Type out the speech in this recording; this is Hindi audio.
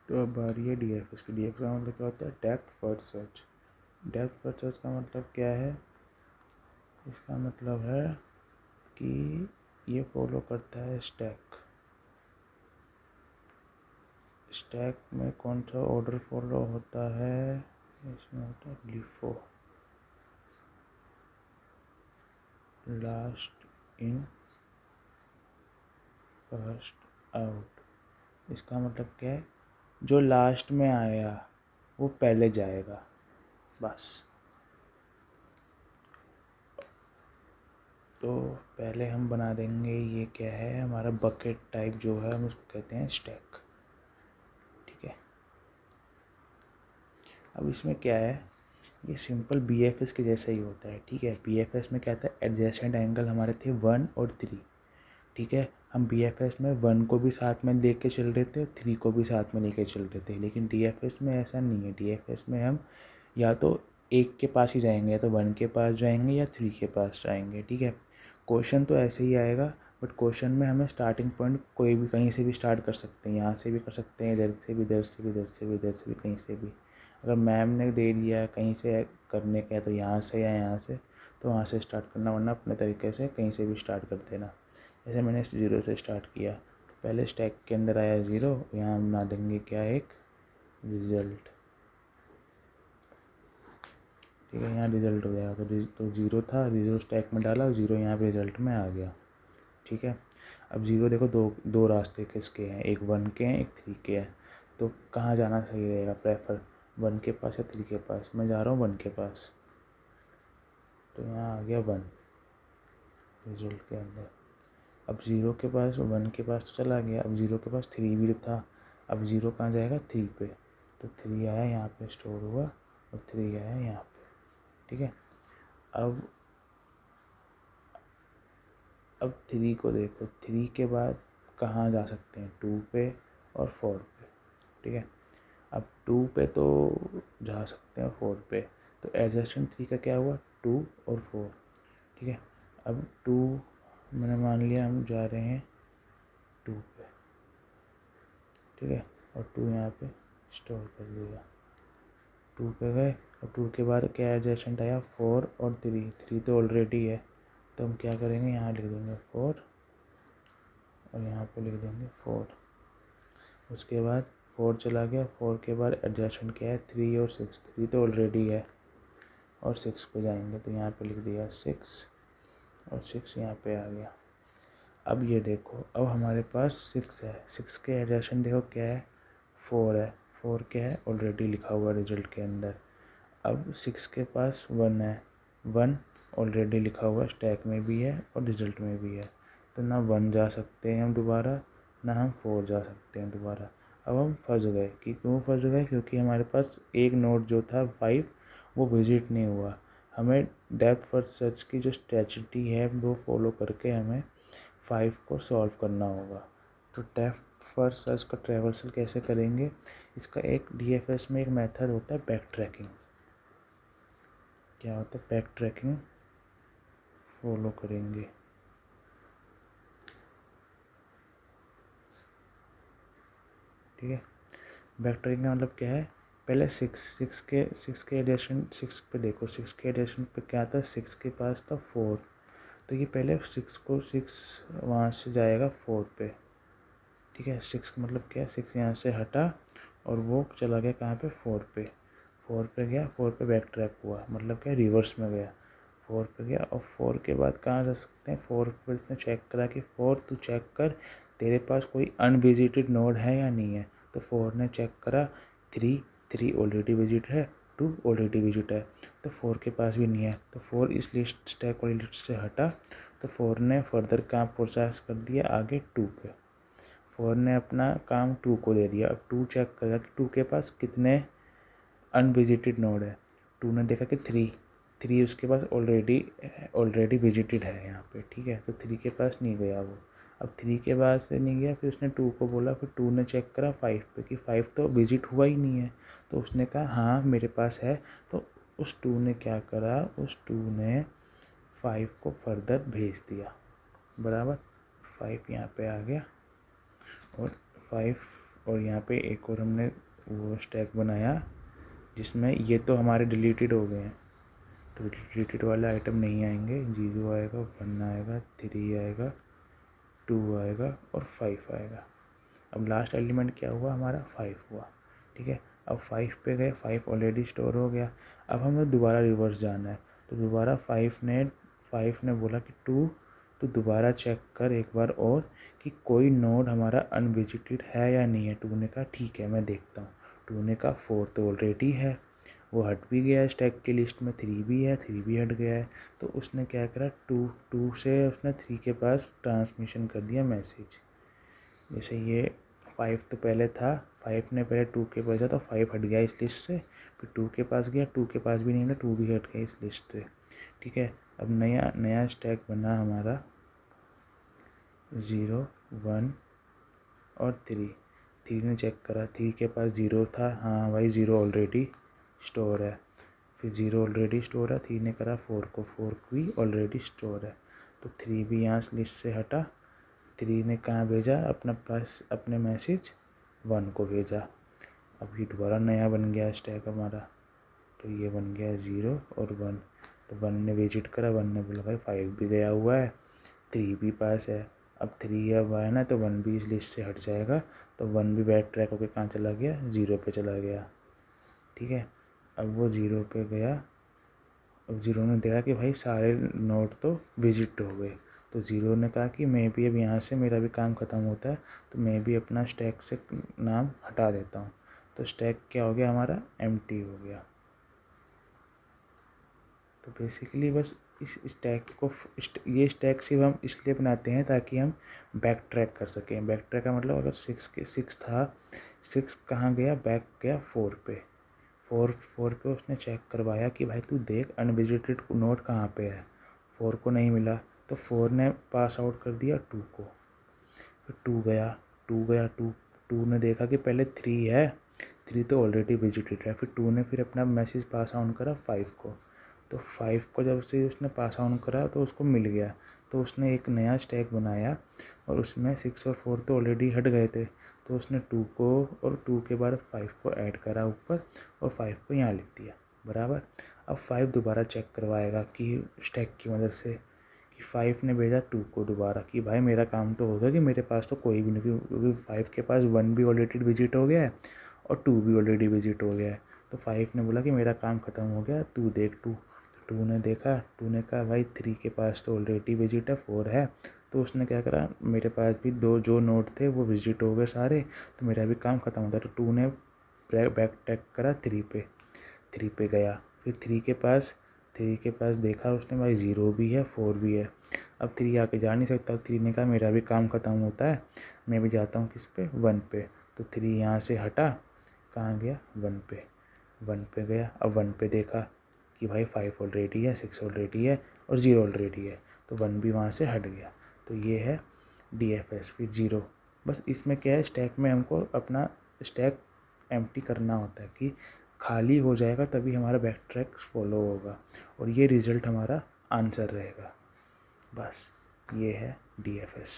तो अब बारी है DFS की। DFS का मतलब क्या होता है? Depth first search. Depth first search का मतलब क्या है? इसका मतलब है कि ये फॉलो करता है स्टैक। स्टैक में कौन सा ऑर्डर फॉलो होता है? इसमें होता है LIFO, last in first out. इसका मतलब क्या है? जो लास्ट में आया वो पहले जाएगा, बस। तो पहले हम बना देंगे, ये क्या है हमारा बकेट टाइप जो है, हम उसको कहते हैं स्टैक। ठीक है, अब इसमें क्या है, ये सिंपल BFS के जैसा ही होता है। ठीक है, BFS में क्या था, एडजेसेंट एंगल हमारे थे 1 और 3। ठीक है, हम BFS में 1 को भी साथ में लेके चल रहे थे और 3 को भी साथ में लेके चल रहे थे, लेकिन DFS में ऐसा नहीं है। DFS में हम या तो एक के पास ही जाएंगे, या तो 1 के पास जाएंगे या 3 के पास जाएंगे। ठीक है, क्वेश्चन तो ऐसे ही आएगा, बट क्वेश्चन में हमें स्टार्टिंग पॉइंट कोई भी कहीं से भी स्टार्ट कर सकते हैं। यहाँ से भी कर सकते हैं, इधर से भी, इधर से भी, इधर से भी, इधर से भी, कहीं से भी। अगर मैम ने दे दिया कहीं से करने का, तो यहाँ से या यहाँ से, तो वहाँ से स्टार्ट करना, वरना अपने तरीके से कहीं से भी स्टार्ट कर देना। जैसे मैंने 0 से स्टार्ट किया, तो पहले स्टैक के अंदर आया 0, यहाँ हम बना देंगे क्या, एक रिज़ल्ट। ठीक है, यहाँ रिज़ल्ट हो जाएगा। तो 0 था, 0 स्टैक में डाला, 0 यहाँ पे रिज़ल्ट में आ गया। ठीक है, अब 0 देखो, दो दो रास्ते किसके हैं, एक 1 के हैं, एक 3 के हैं। तो कहाँ जाना सही रहेगा प्रेफर, 1 के पास या 3 के पास? मैं जा रहा हूँ 1 के पास, तो यहाँ आ गया 1 रिजल्ट के अंदर। अब 0 के पास, 1 के पास तो चला गया, अब 0 के पास 3 भी था। अब 0 कहाँ जाएगा, 3 पे, तो 3 आया यहाँ पे स्टोर हुआ, और 3 आया यहाँ पे। ठीक है, अब 3 को देखो, 3 के बाद कहाँ जा सकते हैं, 2 पे और 4 पे। ठीक है, अब 2 पे तो जा सकते हैं, 4 पे, तो एडजेसेंट 3 का क्या हुआ, 2 और 4। ठीक है, अब 2 मैंने मान लिया हम जा रहे हैं 2 पे। ठीक है, और 2 यहाँ पे स्टोर कर दिया, 2 पे गए। और 2 के बाद क्या एडजेसेंट आया, 4 और 3। 3 तो ऑलरेडी है, तो हम क्या करेंगे, यहाँ लिख देंगे 4 और यहाँ पे लिख देंगे 4। उसके बाद 4 चला गया, 4 के बाद एडजेसेंट क्या है, 3 और 6। 3 तो ऑलरेडी है, और 6 पे जाएंगे, तो यहाँ पे लिख दिया 6, और 6 यहाँ पे आ गया। अब ये देखो, अब हमारे पास 6 है, 6 के एडजेसेंट देखो क्या है, 4 है। 4 क्या है, ऑलरेडी लिखा हुआ रिजल्ट के अंदर। अब 6 के पास 1 है, 1 ऑलरेडी लिखा हुआ स्टैक में भी है और रिजल्ट में भी है, तो ना 1 जा सकते हैं हम दोबारा, ना हम 4 जा सकते हैं दोबारा। अब हम फंस गए, कि क्यों फंस गए, क्योंकि हमारे पास एक नोड जो था 5 वो विजिट नहीं हुआ। हमें डेप्थ फर्स्ट सर्च की जो स्ट्रेटजी है वो फॉलो करके हमें 5 को सॉल्व करना होगा। तो डेप्थ फर्स्ट सर्च का ट्रैवर्सल कैसे करेंगे, इसका एक DFS में एक मेथड होता है बैक ट्रैकिंग। क्या होता है, बैक ट्रैकिंग फॉलो करेंगे। ठीक है, बैक ट्रैकिंग का मतलब क्या है, पहले 6 के एडिशन 6 पे देखो, 6 के एडिशन पे क्या था, 6 के पास था 4, तो ये पहले 6 वहाँ से जाएगा 4 पे। ठीक है, 6 का मतलब क्या है, 6 यहाँ से हटा और वो चला गया कहाँ पे, 4 पे। 4 पे गया, 4 पे बैक ट्रैक हुआ, मतलब क्या, रिवर्स में गया, 4 पे गया। और 4 के बाद कहाँ जा सकते हैं, 4 पे इसने चेक करा कि 4 तू चेक कर तेरे पास कोई अनविजिटेड नोड है या नहीं है। तो 4 ने चेक करा, 3 ऑलरेडी विजिट है, 2 ऑलरेडी विजिट है, तो 4 के पास भी नहीं है। तो 4 इस लिस्ट, स्टैक वाली लिस्ट से हटा, तो 4 ने फर्दर काम प्रोसेस कर दिया आगे 2 पे। 4 ने अपना काम 2 को दे दिया। अब 2 चेक करेगा कि 2 के पास कितने अनविजिटेड नोड है। 2 ने देखा कि 3 उसके पास ऑलरेडी विजिटेड है यहाँ पे। ठीक है, तो 3 के पास नहीं गया वो। अब 3 के बाद से नहीं गया, फिर उसने 2 को बोला, फिर 2 ने चेक करा 5 पे कि 5 तो विजिट हुआ ही नहीं है। तो उसने कहा हाँ मेरे पास है। तो उस 2 ने क्या करा, उस 2 ने 5 को फर्दर भेज दिया, बराबर। 5 यहाँ पे आ गया, और 5 और यहाँ पे एक और हमने वो स्टैक बनाया जिसमें ये तो हमारे डिलीटेड हो गए हैं, तो डिलीटेड वाले आइटम नहीं आएंगे। 0 आएगा, 1 आएगा, 3 आएगा, 2 आएगा और 5 आएगा। अब लास्ट एलिमेंट क्या हुआ हमारा, 5 हुआ। ठीक है, अब 5 पे गए, 5 ऑलरेडी स्टोर हो गया। अब हमें दोबारा रिवर्स जाना है, तो दोबारा 5 ने बोला कि 2, तो दोबारा चेक कर एक बार और कि कोई नोड हमारा अनविजिटेड है या नहीं है। 2 ने कहा ठीक है मैं देखता हूँ। 2 ने कहा 4 तो ऑलरेडी है, वो हट भी गया है स्टैक की लिस्ट में। 3 भी है, 3 भी हट गया है। तो उसने क्या करा, 2 से उसने 3 के पास ट्रांसमिशन कर दिया मैसेज। जैसे ये 5 तो पहले था, 5 ने पहले 2 के पास था तो 5 हट गया इस लिस्ट से। फिर 2 के पास गया, 2 के पास भी नहीं था, 2 भी हट गया इस लिस्ट से। ठीक है, अब नया स्टैक बना हमारा 0, 1 और 3। 3 ने चेक करा, 3 के पास 0 था, हाँ भाई 0 ऑलरेडी स्टोर है। फिर 0 ऑलरेडी स्टोर है, 3 ने करा 4 को, 4 भी ऑलरेडी स्टोर है। तो 3 भी यहाँ लिस्ट से हटा। 3 ने कहाँ भेजा अपना पास अपने मैसेज, 1 को भेजा। अब ये दोबारा नया बन गया स्टैक हमारा, तो ये बन गया 0 और 1। तो 1 ने विजिट करा, 1 ने बोला भाई 5 भी गया हुआ है, 3 भी पास है। अब 3 अब आया ना, तो 1 भी इस लिस्ट से हट जाएगा। तो 1 भी बैक ट्रैक होकर कहाँ चला गया, 0 पे चला गया। ठीक है, अब वो 0 पे गया। अब 0 ने देखा कि भाई सारे नोड तो विजिट हो गए। तो 0 ने कहा कि मैं भी अब यहाँ से मेरा भी काम ख़त्म होता है, तो मैं भी अपना स्टैक से नाम हटा देता हूँ। तो स्टैक क्या हो गया हमारा, एम्प्टी हो गया। तो बेसिकली बस इस स्टैक को ये स्टैक सिर्फ हम इसलिए बनाते हैं ताकि हम बैक ट्रैक कर सकें। बैक ट्रैक का मतलब अगर 6 था, 6 कहाँ गया, बैक गया 4 पे। 4 पे उसने चेक करवाया कि भाई तू देख अनविजिटेड नोड कहाँ पे है। 4 को नहीं मिला, तो 4 ने पास आउट कर दिया 2 को। फिर 2 गया, 2 ने देखा कि पहले 3 है, 3 तो ऑलरेडी विजिटेड है। फिर 2 ने फिर अपना मैसेज पास ऑन करा 5 को। तो 5 को जब से उसने पास ऑन करा तो उसको मिल गया। तो उसने एक नया स्टैक बनाया और उसमें 6 और 4 तो ऑलरेडी हट गए थे। तो उसने 2 को और 2 के बाद 5 को ऐड करा ऊपर और 5 को यहाँ लिख दिया बराबर। अब 5 दोबारा चेक करवाएगा कि स्टैक की मदद से कि 5 ने भेजा 2 को दोबारा कि भाई मेरा काम तो होगा कि मेरे पास तो कोई भी नहीं, क्योंकि 5 के पास 1 भी ऑलरेडी विजिट हो गया है और 2 भी ऑलरेडी विजिट हो गया है। तो 5 ने बोला कि मेरा काम ख़त्म हो गया, तू देख 2। 2 ने देखा, 2 ने कहा भाई 3 के पास तो ऑलरेडी विजिट है, 4 है। तो उसने क्या करा, मेरे पास भी 2 जो नोट थे वो विजिट हो गए सारे, तो मेरा भी काम ख़त्म होता। तो 2 ने बैक टैक करा 3 पे, 3 पे गया। फिर 3 के पास देखा उसने भाई 0 भी है, 4 भी है। अब 3 आके जा नहीं सकता। 3 ने कहा मेरा भी काम ख़त्म होता है, मैं भी जाता हूँ किस पे, 1 पे। तो 3 यहाँ से हटा, कहाँ गया, 1 पे। 1 पे गया, अब 1 पे देखा कि भाई 5 ऑलरेडी है, 6 ऑलरेडी है और 0 ऑलरेडी है। तो 1 भी वहाँ से हट गया। तो ये है DFS। फिर 0, बस इसमें क्या है, स्टैक में हमको अपना स्टैक एम्प्टी करना होता है कि खाली हो जाएगा तभी हमारा बैक ट्रैक फॉलो होगा और ये रिज़ल्ट हमारा आंसर रहेगा। बस ये है DFS।